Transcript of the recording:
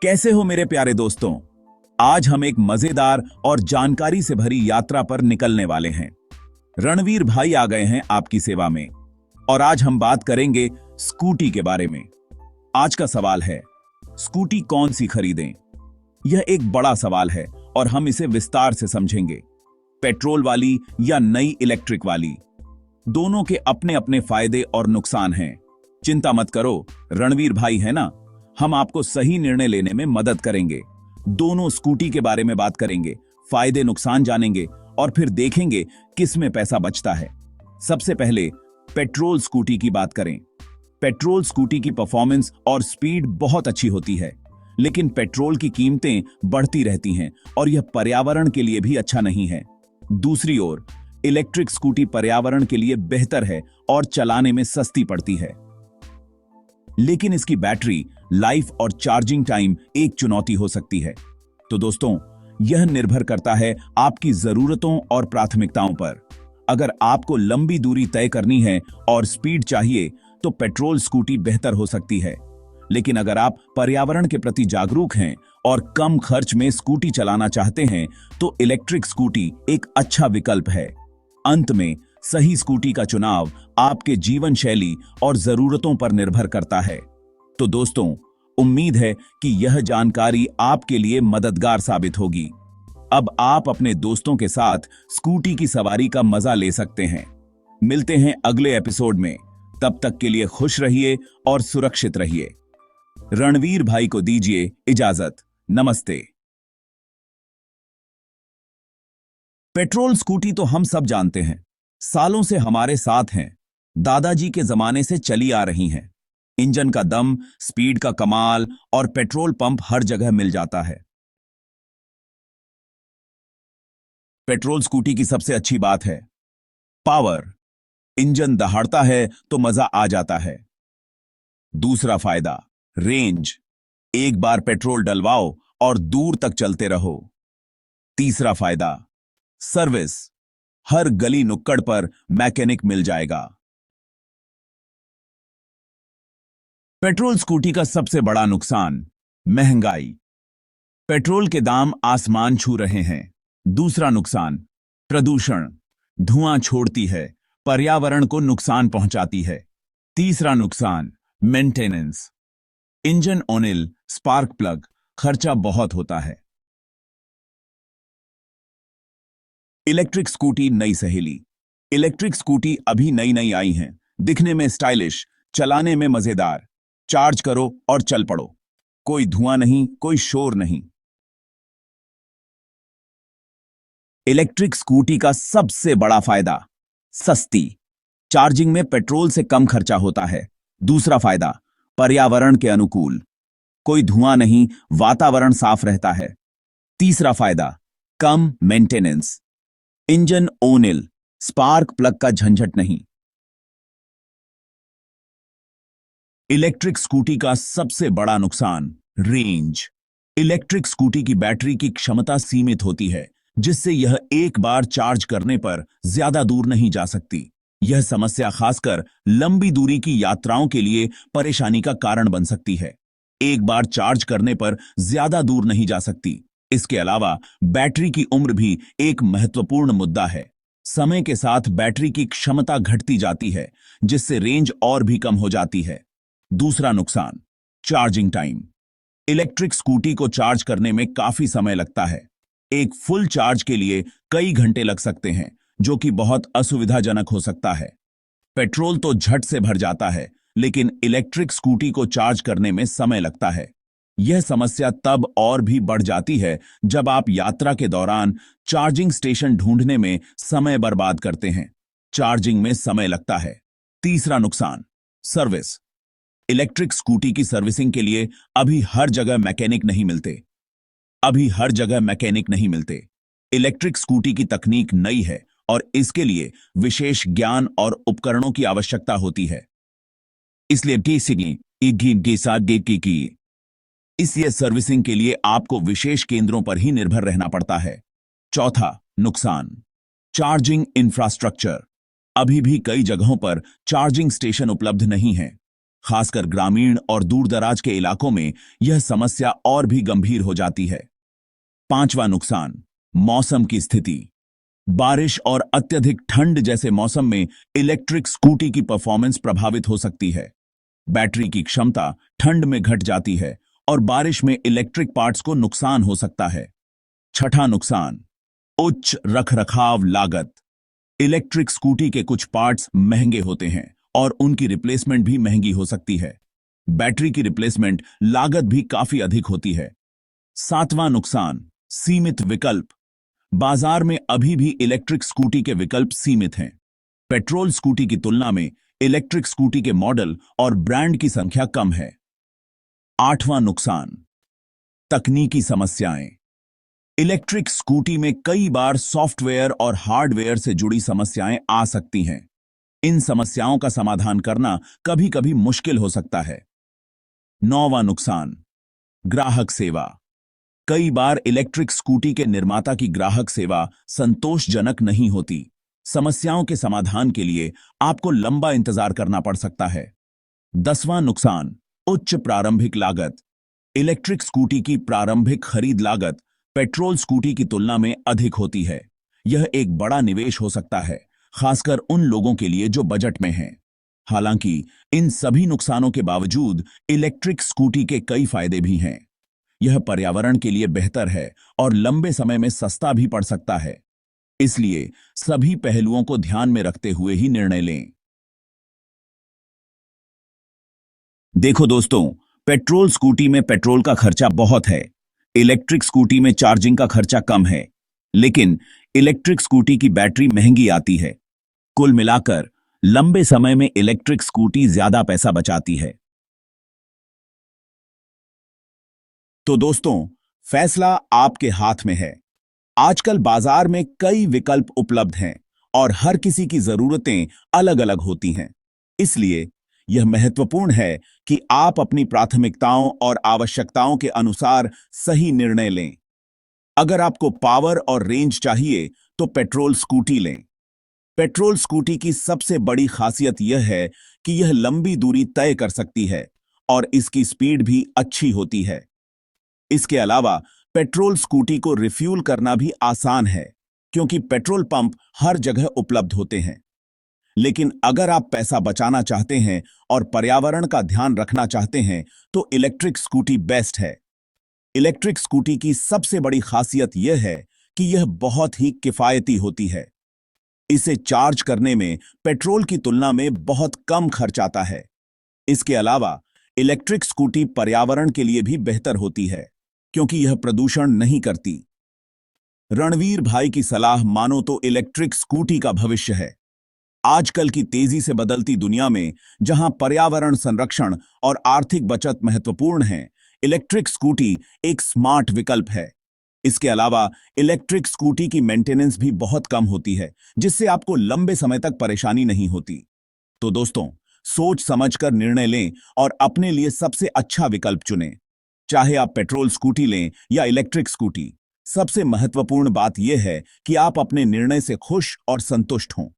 कैसे हो मेरे प्यारे दोस्तों। आज हम एक मजेदार और जानकारी से भरी यात्रा पर निकलने वाले हैं। रणवीर भाई आ गए हैं आपकी सेवा में और आज हम बात करेंगे स्कूटी के बारे में। आज का सवाल है, स्कूटी कौन सी खरीदें? यह एक बड़ा सवाल है और हम इसे विस्तार से समझेंगे। पेट्रोल वाली या नई इलेक्ट्रिक वाली, दोनों के अपने अपने फायदे और नुकसान हैं। चिंता मत करो, रणवीर भाई है ना, हम आपको सही निर्णय लेने में मदद करेंगे। दोनों स्कूटी के बारे में बात करेंगे, फायदे नुकसान जानेंगे और फिर देखेंगे किस में पैसा बचता है। सबसे पहले पेट्रोल स्कूटी की बात करें। पेट्रोल स्कूटी की परफॉर्मेंस और स्पीड बहुत अच्छी होती है, लेकिन पेट्रोल की कीमतें बढ़ती रहती हैं और यह पर्यावरण के लिए भी अच्छा नहीं है। दूसरी ओर इलेक्ट्रिक स्कूटी पर्यावरण के लिए बेहतर है और चलाने में सस्ती पड़ती है, लेकिन इसकी बैटरी लाइफ और चार्जिंग टाइम एक चुनौती हो सकती है। तो दोस्तों, यह निर्भर करता है आपकी जरूरतों और प्राथमिकताओं पर। अगर आपको लंबी दूरी तय करनी है और स्पीड चाहिए तो पेट्रोल स्कूटी बेहतर हो सकती है, लेकिन अगर आप पर्यावरण के प्रति जागरूक हैं और कम खर्च में स्कूटी चलाना चाहते हैं तो इलेक्ट्रिक स्कूटी एक अच्छा विकल्प है। अंत में सही स्कूटी का चुनाव आपके जीवन शैली और जरूरतों पर निर्भर करता है। तो दोस्तों, उम्मीद है कि यह जानकारी आपके लिए मददगार साबित होगी। अब आप अपने दोस्तों के साथ स्कूटी की सवारी का मजा ले सकते हैं। मिलते हैं अगले एपिसोड में, तब तक के लिए खुश रहिए और सुरक्षित रहिए। रणवीर भाई को दीजिए इजाजत। नमस्ते। पेट्रोल स्कूटी तो हम सब जानते हैं, सालों से हमारे साथ हैं, दादाजी के जमाने से चली आ रही हैं। इंजन का दम, स्पीड का कमाल और पेट्रोल पंप हर जगह मिल जाता है। पेट्रोल स्कूटी की सबसे अच्छी बात है पावर। इंजन दहाड़ता है तो मजा आ जाता है। दूसरा फायदा रेंज, एक बार पेट्रोल डलवाओ और दूर तक चलते रहो। तीसरा फायदा सर्विस, हर गली नुक्कड़ पर मैकेनिक मिल जाएगा। पेट्रोल स्कूटी का सबसे बड़ा नुकसान महंगाई, पेट्रोल के दाम आसमान छू रहे हैं। दूसरा नुकसान प्रदूषण, धुआं छोड़ती है, पर्यावरण को नुकसान पहुंचाती है। तीसरा नुकसान maintenance, engine oil, spark plug, खर्चा बहुत होता है। इलेक्ट्रिक स्कूटी नई सहेली, इलेक्ट्रिक स्कूटी अभी नई नई आई हैं, दिखने में स्टाइलिश, चलाने में मजेदार। चार्ज करो और चल पड़ो, कोई धुआं नहीं, कोई शोर नहीं। इलेक्ट्रिक स्कूटी का सबसे बड़ा फायदा सस्ती, चार्जिंग में पेट्रोल से कम खर्चा होता है। दूसरा फायदा पर्यावरण के अनुकूल, कोई धुआं नहीं, वातावरण साफ रहता है। तीसरा फायदा कम maintenance, engine oil, spark plug का झंझट नहीं। इलेक्ट्रिक स्कूटी का सबसे बड़ा नुकसान रेंज, इलेक्ट्रिक स्कूटी की बैटरी की क्षमता सीमित होती है, जिससे यह एक बार चार्ज करने पर ज्यादा दूर नहीं जा सकती। यह समस्या खासकर लंबी दूरी की यात्राओं के लिए परेशानी का कारण बन सकती है। एक बार चार्ज करने पर ज्यादा दूर नहीं जा सकती। इसके अलावा बैटरी की उम्र भी एक महत्वपूर्ण मुद्दा है। समय के साथ बैटरी की क्षमता घटती जाती है, जिससे रेंज और भी कम हो जाती है। दूसरा नुकसान चार्जिंग टाइम, इलेक्ट्रिक स्कूटी को चार्ज करने में काफी समय लगता है। एक फुल चार्ज के लिए कई घंटे लग सकते हैं, जो कि बहुत असुविधाजनक हो सकता है। पेट्रोल तो झट से भर जाता है, लेकिन इलेक्ट्रिक स्कूटी को चार्ज करने में समय लगता है। यह समस्या तब और भी बढ़ जाती है जब आप यात्रा के दौरान चार्जिंग स्टेशन ढूंढने में समय बर्बाद करते हैं। चार्जिंग में समय लगता है। तीसरा नुकसान सर्विस, इलेक्ट्रिक स्कूटी की सर्विसिंग के लिए अभी हर जगह मैकेनिक नहीं मिलते। इलेक्ट्रिक स्कूटी की तकनीक नई है और इसके लिए विशेष ज्ञान और उपकरणों की आवश्यकता होती है। इसलिए सर्विसिंग के लिए आपको विशेष केंद्रों पर ही निर्भर रहना पड़ता है। चौथा नुकसान चार्जिंग इंफ्रास्ट्रक्चर, अभी भी कई जगहों पर चार्जिंग स्टेशन उपलब्ध नहीं है, खासकर ग्रामीण और दूरदराज के इलाकों में यह समस्या और भी गंभीर हो जाती है। पांचवा नुकसान, मौसम की स्थिति। बारिश और अत्यधिक ठंड जैसे मौसम में इलेक्ट्रिक स्कूटी की परफॉर्मेंस प्रभावित हो सकती है। बैटरी की क्षमता ठंड में घट जाती है और बारिश में इलेक्ट्रिक पार्ट्स को नुकसान हो सकता है। छठा नुकसान, उच्च रखरखाव लागत। इलेक्ट्रिक स्कूटी के कुछ पार्ट्स महंगे होते हैं और उनकी रिप्लेसमेंट भी महंगी हो सकती है। बैटरी की रिप्लेसमेंट लागत भी काफी अधिक होती है। सातवां नुकसान, सीमित विकल्प। बाजार में अभी भी इलेक्ट्रिक स्कूटी के विकल्प सीमित हैं। पेट्रोल स्कूटी की तुलना में इलेक्ट्रिक स्कूटी के मॉडल और ब्रांड की संख्या कम है। आठवां नुकसान, तकनीकी समस्याएं। इलेक्ट्रिक स्कूटी में कई बार सॉफ्टवेयर और हार्डवेयर से जुड़ी समस्याएं आ सकती हैं। इन समस्याओं का समाधान करना कभी-कभी मुश्किल हो सकता है। नौवां नुकसान, ग्राहक सेवा। कई बार इलेक्ट्रिक स्कूटी के निर्माता की ग्राहक सेवा संतोषजनक नहीं होती। समस्याओं के समाधान के लिए आपको लंबा इंतजार करना पड़ सकता है। 10वां नुकसान, उच्च प्रारंभिक लागत। इलेक्ट्रिक स्कूटी की प्रारंभिक खरीद लागत पेट्रोल स्कूटी की तुलना में अधिक होती है। यह एक बड़ा निवेश हो सकता है, खासकर उन लोगों के लिए जो बजट में हैं। हालांकि इन सभी नुकसानों के बावजूद इलेक्ट्रिक स्कूटी के कई फायदे भी हैं। यह पर्यावरण के लिए बेहतर है और लंबे समय में सस्ता भी पड़ सकता है। इसलिए सभी पहलुओं को ध्यान में रखते हुए ही निर्णय लें। देखो दोस्तों, पेट्रोल स्कूटी में पेट्रोल का खर्चा बहुत है। इलेक्ट्रिक स्कूटी में चार्जिंग का खर्चा कम है, लेकिन इलेक्ट्रिक स्कूटी की बैटरी महंगी आती है। कुल मिलाकर लंबे समय में इलेक्ट्रिक स्कूटी ज्यादा पैसा बचाती है। तो दोस्तों, फैसला आपके हाथ में है। आजकल बाजार में कई विकल्प उपलब्ध हैं और हर किसी की जरूरतें अलग-अलग होती हैं। इसलिए यह महत्वपूर्ण है कि आप अपनी प्राथमिकताओं और आवश्यकताओं के अनुसार सही निर्णय लें। अगर आपको पावर और रेंज चाहिए तो पेट्रोल स्कूटी लें। पेट्रोल स्कूटी की सबसे बड़ी खासियत यह है कि यह लंबी दूरी तय कर सकती है और इसकी स्पीड भी अच्छी होती है। इसके अलावा पेट्रोल स्कूटी को रिफ्यूल करना भी आसान है, क्योंकि पेट्रोल पंप हर जगह उपलब्ध होते हैं। लेकिन अगर आप पैसा बचाना चाहते हैं और पर्यावरण का ध्यान रखना चाहते हैं तो इलेक्ट्रिक स्कूटी बेस्ट है। इलेक्ट्रिक स्कूटी की सबसे बड़ी खासियत यह है कि यह बहुत ही किफायती होती है। इसे चार्ज करने में पेट्रोल की तुलना में बहुत कम खर्च आता है। इसके अलावा इलेक्ट्रिक स्कूटी पर्यावरण के लिए भी बेहतर होती है, क्योंकि यह प्रदूषण नहीं करती। रणवीर भाई की सलाह मानो तो इलेक्ट्रिक स्कूटी का भविष्य है। आजकल की तेजी से बदलती दुनिया में, जहां पर्यावरण संरक्षण और आर्थिक बचत महत्वपूर्ण है, इलेक्ट्रिक स्कूटी एक स्मार्ट विकल्प है। इसके अलावा इलेक्ट्रिक स्कूटी की मेंटेनेंस भी बहुत कम होती है, जिससे आपको लंबे समय तक परेशानी नहीं होती। तो दोस्तों, सोच समझकर निर्णय लें और अपने लिए सबसे अच्छा विकल्प चुनें। चाहे आप पेट्रोल स्कूटी लें या इलेक्ट्रिक स्कूटी, सबसे महत्वपूर्ण बात यह है कि आप अपने निर्णय से खुश और संतुष्ट हों।